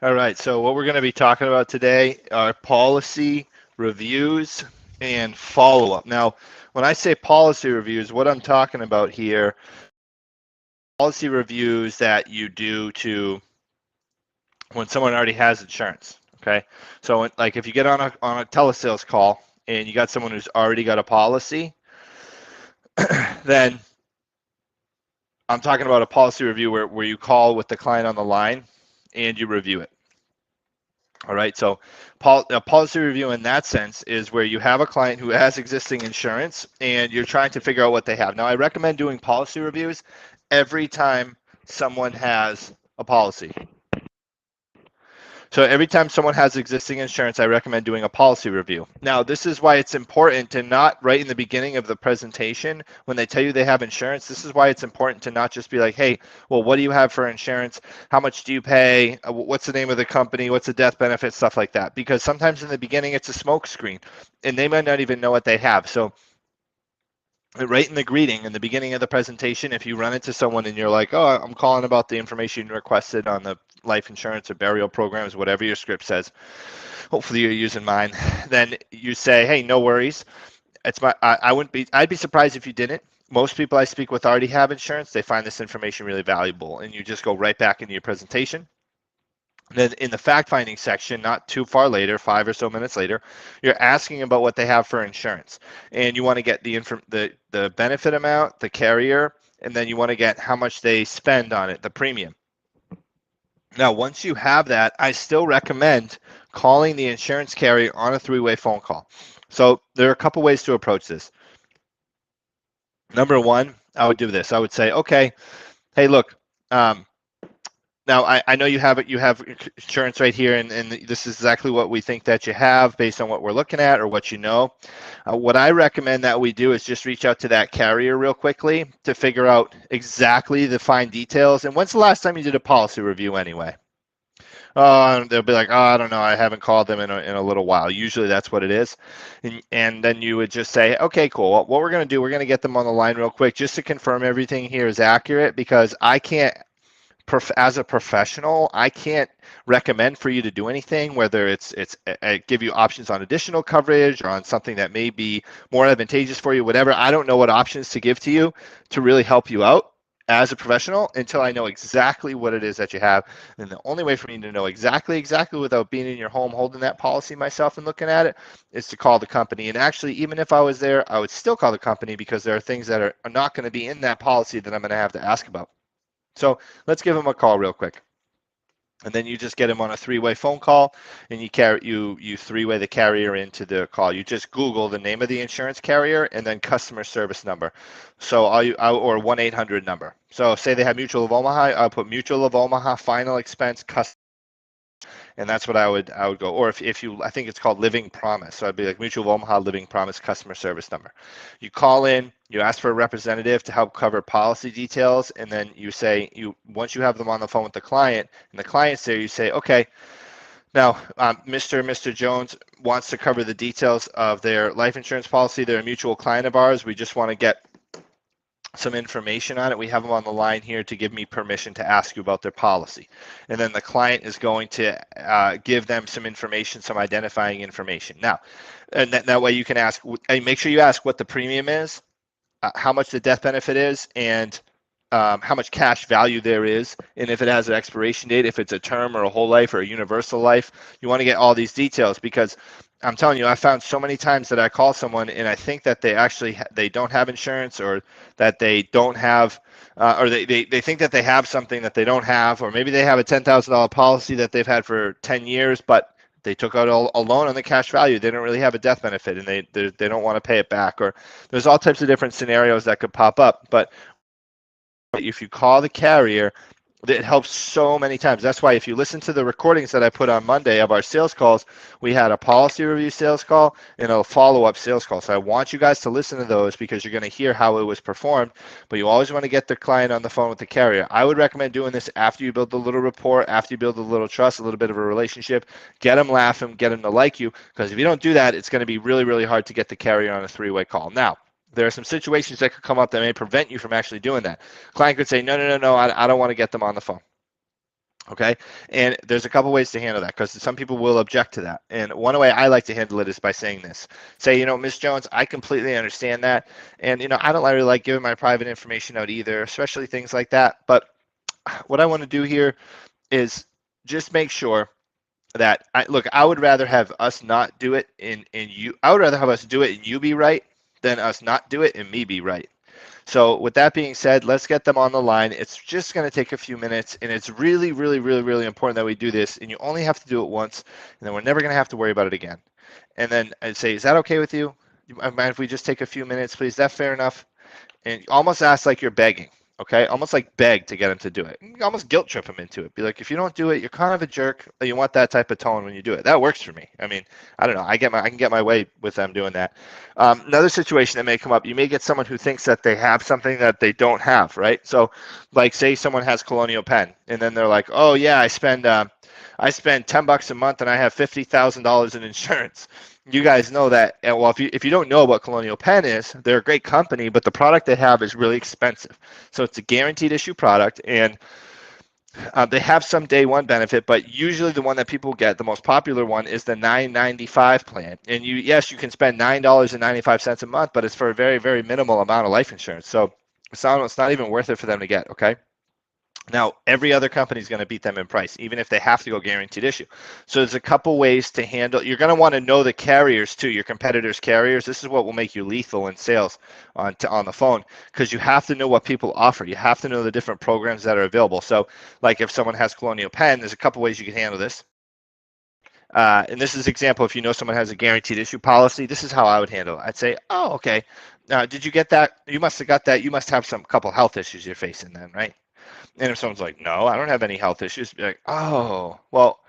All right, so what we're going to be talking about today are policy reviews and follow-up. Now, when I say policy reviews, what I'm talking about here, policy reviews that you do to when someone already has insurance, okay? So like if you get on a telesales call and you got someone who's already got a policy, then I'm talking about a policy review where you call with the client on the line and you review it. All right, so a policy review in that sense is where you have a client who has existing insurance and you're trying to figure out what they have. Now, I recommend doing policy reviews every time someone has a policy. So every time someone has existing insurance, I recommend doing a policy review. Now, this is why it's important to not right in the beginning of the presentation, when they tell you they have insurance, this is why it's important to not just be like, hey, well, what do you have for insurance? How much do you pay? What's the name of the company? What's the death benefit? Stuff like that. Because sometimes in the beginning, it's a smoke screen and they might not even know what they have. So right in the greeting, in the beginning of the presentation, if you run into someone and you're like, oh, I'm calling about the information you requested on the life insurance or burial programs, whatever your script says, hopefully you're using mine, then you say, hey, no worries. I'd be surprised if you didn't. Most people I speak with already have insurance. They find this information really valuable, and you just go right back into your presentation. Then in the fact-finding section, not too far later, 5 or so minutes later, you're asking about what they have for insurance, and you want to get the benefit amount, the carrier, and then you want to get how much they spend on it, the premium. Now, once you have that, I still recommend calling the insurance carrier on a three-way phone call. So there are a couple ways to approach this. Number one, I would do this. I would say, okay, hey, look, now, I know you have insurance right here, and this is exactly what we think that you have based on what we're looking at or what you know. What I recommend that we do is just reach out to that carrier real quickly to figure out exactly the fine details. And when's the last time you did a policy review anyway? They'll be like, oh, I don't know, I haven't called them in a little while. Usually that's what it is. And then you would just say, okay, cool. Well, what we're going to do, we're going to get them on the line real quick just to confirm everything here is accurate, because I can't, as a professional, I can't recommend for you to do anything, whether it's give you options on additional coverage or on something that may be more advantageous for you, whatever. I don't know what options to give to you to really help you out as a professional until I know exactly what it is that you have. And the only way for me to know exactly without being in your home holding that policy myself and looking at it is to call the company. And actually, even if I was there, I would still call the company, because there are things that are not going to be in that policy that I'm going to have to ask about. So let's give him a call real quick. And then you just get him on a three-way phone call, and you three-way the carrier into the call. You just Google the name of the insurance carrier and then customer service number. So or 1-800 number. So say they have Mutual of Omaha, I'll put Mutual of Omaha final expense customer. And that's what I would go. Or if you, I think it's called Living Promise. So I'd be like Mutual of Omaha Living Promise customer service number. You call in, you ask for a representative to help cover policy details, and then you say, once you have them on the phone with the client, and the client's there, you say, okay, now Mr. Jones wants to cover the details of their life insurance policy. They're a mutual client of ours. We just want to get some information on it. We have them on the line here to give me permission to ask you about their policy. And then the client is going to give them some information, some identifying information. Now, and that way you can ask, and make sure you ask what the premium is, how much the death benefit is, and how much cash value there is, and if it has an expiration date, if it's a term or a whole life or a universal life. You want to get all these details, because I'm telling you, I found so many times that I call someone and I think that they actually they don't have insurance, or that they don't have, or they think that they have something that they don't have, or maybe they have a $10,000 policy that they've had for 10 years, but they took out a loan on the cash value. They don't really have a death benefit, and they don't want to pay it back, or there's all types of different scenarios that could pop up. But if you call the carrier, it helps so many times. That's why if you listen to the recordings that I put on Monday of our sales calls, we had a policy review sales call and a follow-up sales call. So I want you guys to listen to those, because you're going to hear how it was performed. But you always want to get the client on the phone with the carrier. I would recommend doing this after you build a little rapport, after you build a little trust, a little bit of a relationship. Get them laughing, get them to like you, because if you don't do that, it's going to be really, really hard to get the carrier on a three-way call. Now, there are some situations that could come up that may prevent you from actually doing that. Client could say, no, I don't want to get them on the phone. Okay, and there's a couple ways to handle that because some people will object to that. And one way I like to handle it is by saying this: say, Miss Jones, I completely understand that, and I don't really like giving my private information out either, especially things like that. But what I want to do here is just make sure that I would rather have us not do it and you. I would rather have us do it and you be right than us not do it and me be right. So with that being said, let's get them on the line. It's just going to take a few minutes, and it's really, really, really, really important that we do this. And you only have to do it once, and then we're never going to have to worry about it again. And then I'd say, is that okay with you? You mind if we just take a few minutes, please? Is that fair enough? And almost ask like you're begging, okay? Almost like beg to get him to do it. You almost guilt trip him into it. Be like, if you don't do it, you're kind of a jerk. You want that type of tone when you do it. That works for me. I mean, I don't know. I can get my way with them doing that. Another situation that may come up, you may get someone who thinks that they have something that they don't have, right? So, like, say someone has Colonial Penn, and then they're like, oh yeah, I spend $10 a month and I have $50,000 in insurance. You guys know that. And well, if you don't know what Colonial Penn is, they're a great company, but the product they have is really expensive. So it's a guaranteed issue product, and they have some day one benefit, but usually the one that people get, the most popular one, is the $9.95 plan. And yes, you can spend $9.95 a month, but it's for a very, very minimal amount of life insurance. So it's not even worth it for them to get. Okay. Now, every other company is going to beat them in price, even if they have to go guaranteed issue. So there's a couple ways to handle. You're going to want to know the carriers too, your competitors' carriers. This is what will make you lethal in sales on the phone, because you have to know what people offer. You have to know the different programs that are available. So, like if someone has Colonial Penn, there's a couple ways you can handle this. And this is an example. If you know someone has a guaranteed issue policy, this is how I would handle it. I'd say, oh, okay. Did you get that? You must have got that. You must have some couple health issues you're facing then, right? And if someone's like, no, I don't have any health issues, be like, oh, well,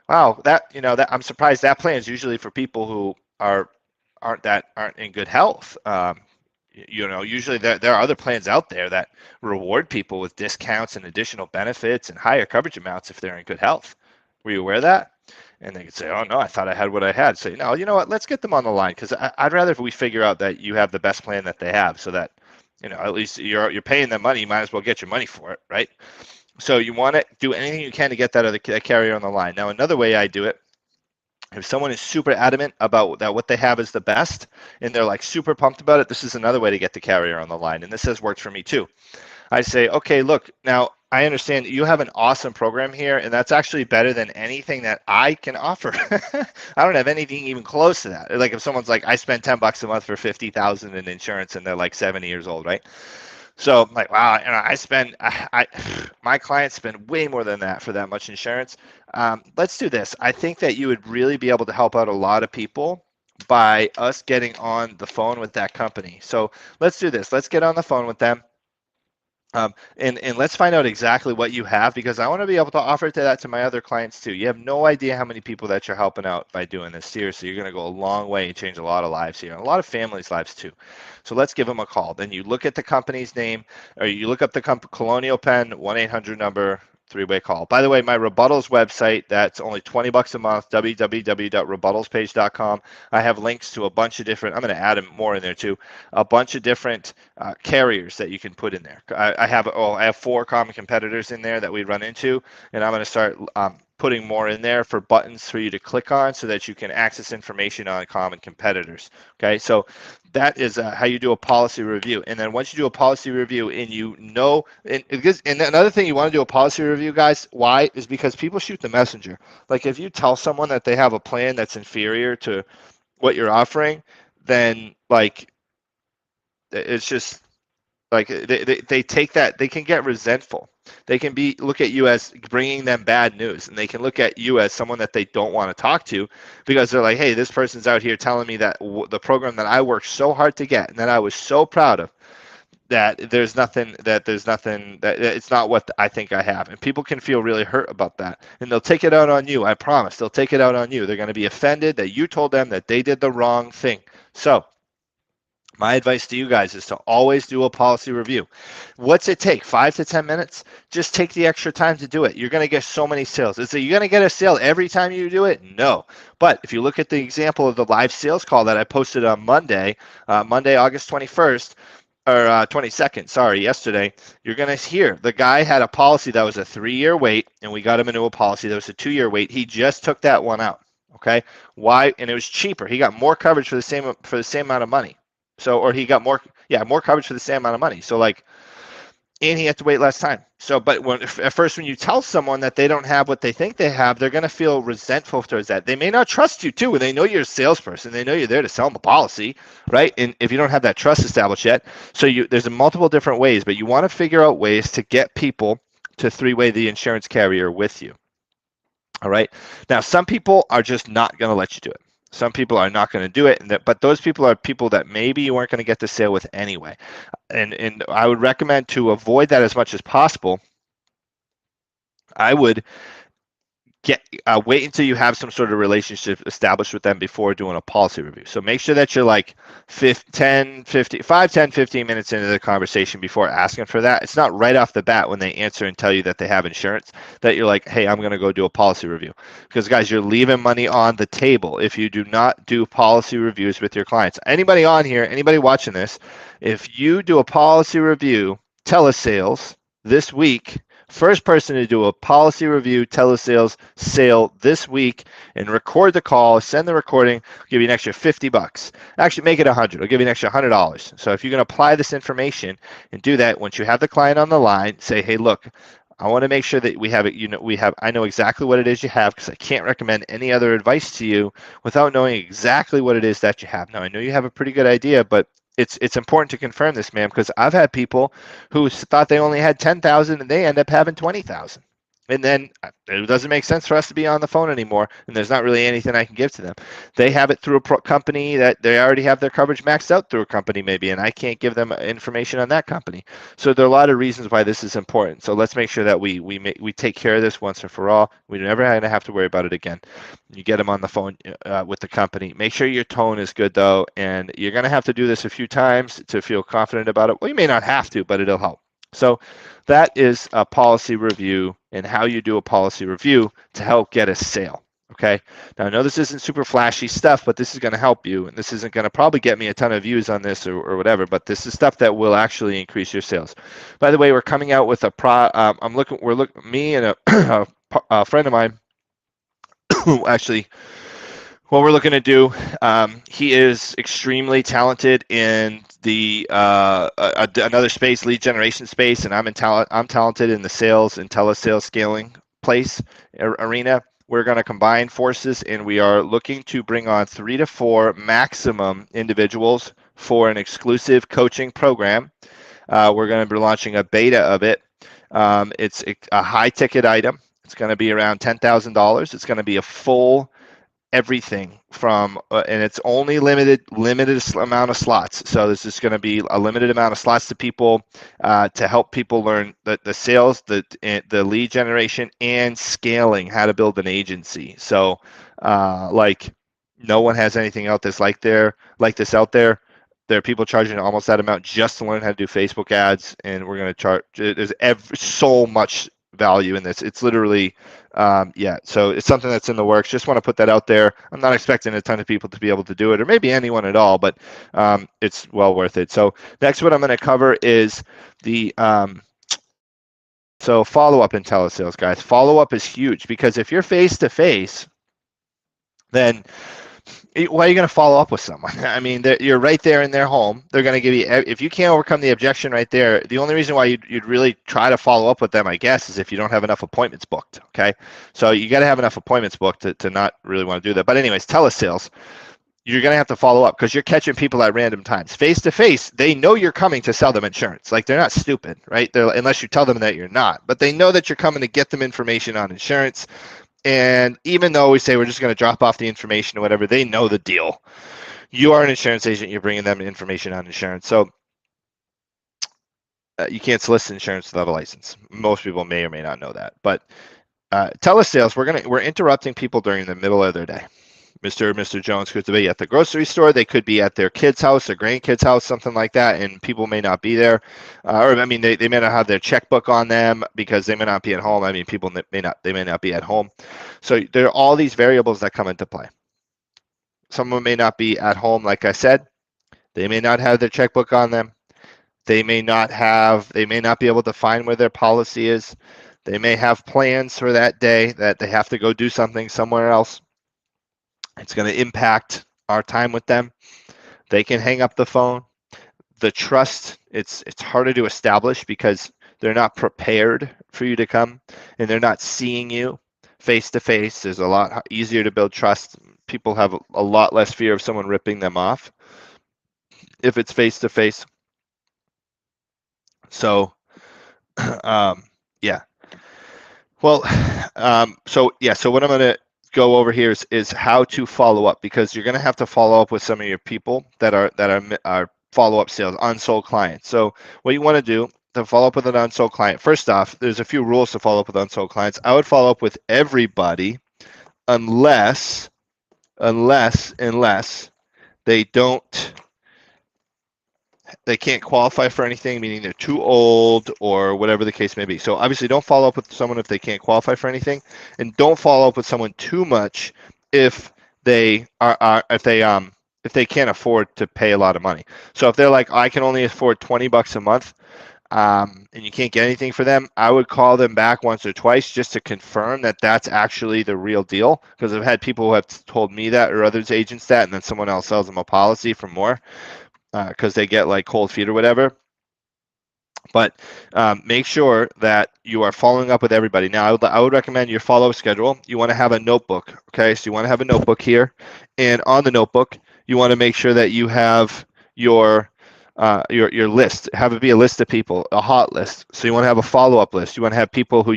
wow, that I'm surprised that plan is usually for people who aren't in good health. Usually there are other plans out there that reward people with discounts and additional benefits and higher coverage amounts if they're in good health. Were you aware of that? And they could say, oh no, I thought I had what I had. Say, no, you know what? Let's get them on the line, because I'd rather if we figure out that you have the best plan that they have, so that at least you're paying them money. You might as well get your money for it, right? So you want to do anything you can to get that carrier on the line. Now, another way I do it, if someone is super adamant about that what they have is the best, and they're like super pumped about it, this is another way to get the carrier on the line. And this has worked for me too. I say, okay, look, now I understand you have an awesome program here, and that's actually better than anything that I can offer. I don't have anything even close to that. Like if someone's like, I spend $10 a month for 50,000 in insurance, and they're like 70 years old, right? So I'm like, wow, my clients spend way more than that for that much insurance. Let's do this. I think that you would really be able to help out a lot of people by us getting on the phone with that company. So let's do this. Let's get on the phone with them. And let's find out exactly what you have, because I want to be able to offer that to my other clients too. You have no idea how many people that you're helping out by doing this. Seriously, you're going to go a long way and change a lot of lives here, and a lot of families' lives too. So let's give them a call. Then you look at the company's name, or you look up the Colonial Penn 1-800 number, three-way call. By the way, my rebuttals website, that's only $20 a month, www.rebuttalspage.com. I have links to a bunch of different, I'm going to add more in there too, a bunch of different carriers that you can put in there. I have 4 common competitors in there that we run into, and I'm going to start putting more in there for buttons for you to click on so that you can access information on common competitors. Okay, so that is how you do a policy review. And then once you do a policy review and and another thing you want to do a policy review, guys, why? Is because people shoot the messenger. Like if you tell someone that they have a plan that's inferior to what you're offering, then like it's just like they take that, they can get resentful. They can look at you as bringing them bad news, and they can look at you as someone that they don't want to talk to, because they're like, hey, this person's out here telling me that the program that I worked so hard to get and that I was so proud of, that it's not what I think I have. And people can feel really hurt about that, and they'll take it out on you. I promise, they'll take it out on you. They're going to be offended that you told them that they did the wrong thing. So my advice to you guys is to always do a policy review. What's it take? 5 to 10 minutes? Just take the extra time to do it. You're going to get so many sales. Is it you're going to get a sale every time you do it? No. But if you look at the example of the live sales call that I posted on Monday, August 21st, 22nd, sorry, yesterday, you're going to hear the guy had a policy that was a 3-year wait, and we got him into a policy that was a 2-year wait. He just took that one out. Okay, why? And it was cheaper. He got more coverage for the same amount of money. So, or he got more coverage for the same amount of money. So like, and he had to wait less time. So, but at first, when you tell someone that they don't have what they think they have, they're going to feel resentful towards that. They may not trust you too, and they know you're a salesperson. They know you're there to sell them a policy, right? And if you don't have that trust established yet, so there's multiple different ways, but you want to figure out ways to get people to three-way the insurance carrier with you. All right. Now, some people are just not going to let you do it. Some people are not going to do it, but those people are people that maybe you weren't going to get the sale with anyway. And I would recommend, to avoid that as much as possible, I would wait until you have some sort of relationship established with them before doing a policy review. So make sure that you're like 5, 10, 15 minutes into the conversation before asking for that. It's not right off the bat when they answer and tell you that they have insurance that you're like, hey, I'm going to go do a policy review. Because guys, you're leaving money on the table if you do not do policy reviews with your clients. Anybody on here, anybody watching this, if you do a policy review, telesales this week, first person to do a policy review telesales sale this week and record the call, send the recording, I'll give you an extra $50. Actually, make it $100. I'll give you an extra $100. So if you can apply this information and do that, once you have the client on the line, say, hey, look, I want to make sure that we have it. I know exactly what it is you have, because I can't recommend any other advice to you without knowing exactly what it is that you have. Now, I know you have a pretty good idea, but it's important to confirm this, ma'am, because I've had people who thought they only had 10,000 and they end up having 20,000. And then it doesn't make sense for us to be on the phone anymore, and there's not really anything I can give to them. They have it through a company that they already have their coverage maxed out through a company maybe, and I can't give them information on that company. So there are a lot of reasons why this is important. So let's make sure that we take care of this once and for all. We're never going to have to worry about it again. You get them on the phone with the company. Make sure your tone is good, though, and you're going to have to do this a few times to feel confident about it. Well, you may not have to, but it'll help. So that is a policy review and how you do a policy review to help get a sale. Okay. Now, I know this isn't super flashy stuff, but this is going to help you, and this isn't going to probably get me a ton of views on this or whatever, but this is stuff that will actually increase your sales. By the way, we're coming out with me and a friend of mine actually, what we're looking to do, he is extremely talented in the another space, lead generation space, and I'm talented in the sales and telesales scaling arena. We're going to combine forces, and we are looking to bring on 3 to 4 maximum individuals for an exclusive coaching program. We're going to be launching a beta of it. It's a high ticket item. It's going to be around $10,000. It's going to be a full everything from and it's only limited amount of slots. So this is going to be a limited amount of slots to people to help people learn the sales, the lead generation, and scaling, how to build an agency. So like no one has anything out this like this out there. There are people charging almost that amount just to learn how to do Facebook ads, and we're going to charge. There's so much value in this. It's literally so it's something that's in the works. Just want to put that out there. I'm not expecting a ton of people to be able to do it, or maybe anyone at all, but it's well worth it. So next, what I'm going to cover is the so follow-up in telesales, guys. Follow-up is huge, because if you're face-to-face, then why are you going to follow up with someone? I mean, you're right there in their home. They're going to give you, if you can't overcome the objection right there, the only reason why you'd really try to follow up with them, I guess, is if you don't have enough appointments booked, okay? So you got to have enough appointments booked to not really want to do that. But anyways, telesales, you're going to have to follow up, because you're catching people at random times. Face-to-face, they know you're coming to sell them insurance. Like, they're not stupid, right? Unless you tell them that you're not. But they know that you're coming to get them information on insurance. And even though we say we're just going to drop off the information or whatever, they know the deal. You are an insurance agent. You're bringing them information on insurance. So you can't solicit insurance without a license. Most people may or may not know that. But telesales, we're interrupting people during the middle of their day. Mr. Jones could be at the grocery store. They could be at their kid's house, their grandkid's house, something like that, and people may not be there. Or I mean, they may not have their checkbook on them because they may not be at home. I mean, people may not be at home. So there are all these variables that come into play. Someone may not be at home, like I said. They may not have their checkbook on them. They may not be able to find where their policy is. They may have plans for that day that they have to go do something somewhere else. It's going to impact our time with them. They can hang up the phone. The trust, it's harder to establish because they're not prepared for you to come and they're not seeing you face to face. Is a lot easier to build trust. People have a lot less fear of someone ripping them off if it's face to face. So yeah. Well, so what I'm going to go over here is how to follow up, because you're going to have to follow up with some of your people that are follow-up sales, unsold clients. So what you want to do to follow up with an unsold client, first off, there's a few rules to follow up with unsold clients. I would follow up with everybody unless they can't qualify for anything, meaning they're too old or whatever the case may be. So obviously don't follow up with someone if they can't qualify for anything, and don't follow up with someone too much if they if they can't afford to pay a lot of money. So if they're like, I can only afford $20 a month, and you can't get anything for them, I would call them back once or twice just to confirm that that's actually the real deal, because I've had people who have told me that or others agents that, and then someone else sells them a policy for more because they get like cold feet or whatever. But make sure that you are following up with everybody. Now, I would recommend your follow-up schedule. You want to have a notebook, okay? So you want to have a notebook here, and on the notebook, you want to make sure that you have your list. Have it be a list of people, a hot list. So you want to have a follow-up list. You want to have people who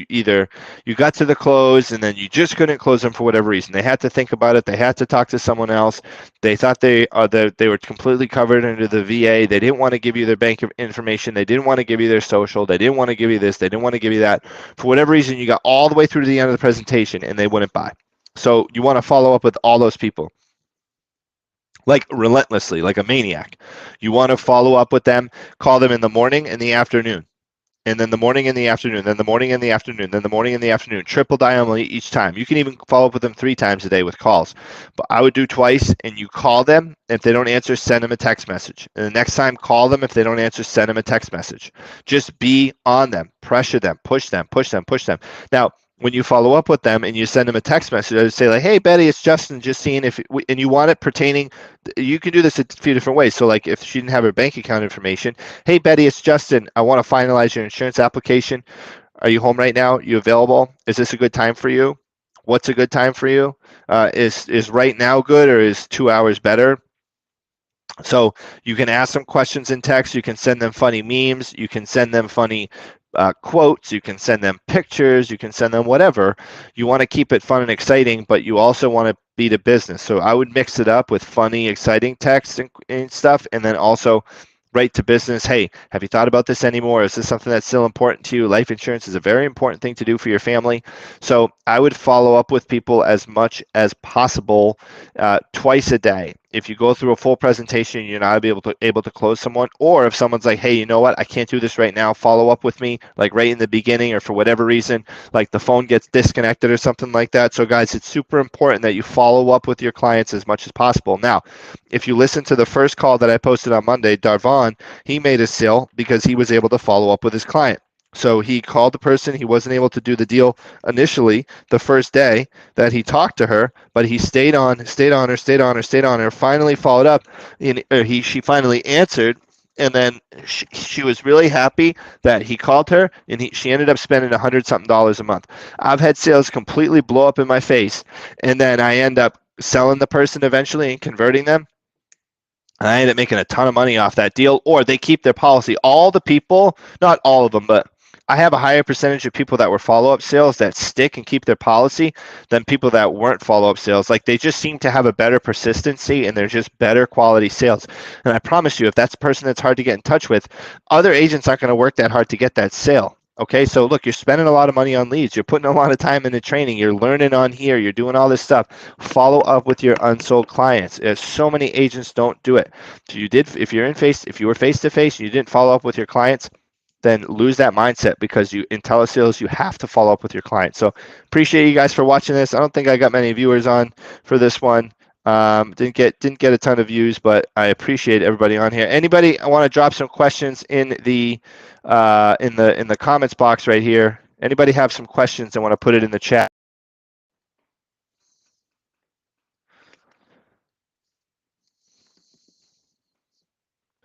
either you got to the close and then you just couldn't close them for whatever reason. They had to think about it. They had to talk to someone else. They thought they were completely covered under the VA. They didn't want to give you their bank information. They didn't want to give you their social. They didn't want to give you this. They didn't want to give you that. For whatever reason, you got all the way through to the end of the presentation and they wouldn't buy. So you want to follow up with all those people, like relentlessly, like a maniac. You want to follow up with them, call them in the morning and the afternoon, and then the morning and the afternoon, then the morning and the afternoon, then the morning and the afternoon, triple dial each time. You can even follow up with them 3 times a day with calls, but I would do twice, and you call them. If they don't answer, send them a text message. And the next time, call them. If they don't answer, send them a text message. Just be on them, pressure them, push them, push them, push them. Now, when you follow up with them and you send them a text message, I would say like, hey, Betty, it's Justin, just seeing if, and you want it pertaining, you can do this a few different ways. So like if she didn't have her bank account information, hey, Betty, it's Justin. I want to finalize your insurance application. Are you home right now? You available? Is this a good time for you? What's a good time for you? Is right now good, or is 2 hours better? So you can ask them questions in text. You can send them funny memes. You can send them funny quotes. You can send them pictures. You can send them whatever. You want to keep it fun and exciting, but you also want to be the business. So I would mix it up with funny, exciting text and stuff, and then also right to business. Hey, have you thought about this anymore? Is this something that's still important to you? Life insurance is a very important thing to do for your family. So I would follow up with people as much as possible, twice a day. If you go through a full presentation, you're not able to close someone, or if someone's like, hey, you know what, I can't do this right now, follow up with me like right in the beginning, or for whatever reason, like the phone gets disconnected or something like that. So guys, it's super important that you follow up with your clients as much as possible. Now, if you listen to the first call that I posted on Monday, Darvon, he made a sale because he was able to follow up with his client. So he called the person. He wasn't able to do the deal initially the first day that he talked to her, but he stayed on her, finally followed up, and she finally answered, and then she was really happy that he called her, and she ended up spending $100-something a month. I've had sales completely blow up in my face, and then I end up selling the person eventually and converting them. And I end up making a ton of money off that deal, or they keep their policy. All the people, not all of them, but I have a higher percentage of people that were follow-up sales that stick and keep their policy than people that weren't follow-up sales. Like they just seem to have a better persistency, and they're just better quality sales. And I promise you, if that's a person that's hard to get in touch with, other agents aren't going to work that hard to get that sale. Okay, so look, you're spending a lot of money on leads. You're putting a lot of time into training. You're learning on here. You're doing all this stuff. Follow up with your unsold clients. So many agents don't do it. So if you were face to face and you didn't follow up with your clients, then lose that mindset, because in telesales, you have to follow up with your clients. So appreciate you guys for watching this. I don't think I got many viewers on for this one. Didn't get a ton of views, but I appreciate everybody on here. Anybody want to drop some questions in the comments box right here? Anybody have some questions and want to put it in the chat?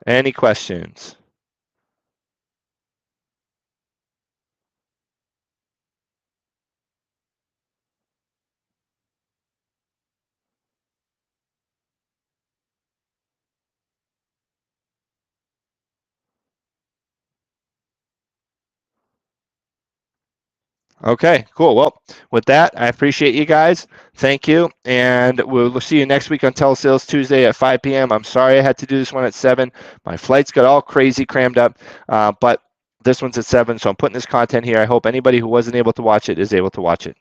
Any questions? Okay, cool. Well, with that, I appreciate you guys. Thank you. And we'll see you next week on Telesales Tuesday at 5 p.m. I'm sorry I had to do this one at 7. My flights got all crazy crammed up, but this one's at 7, so I'm putting this content here. I hope anybody who wasn't able to watch it is able to watch it.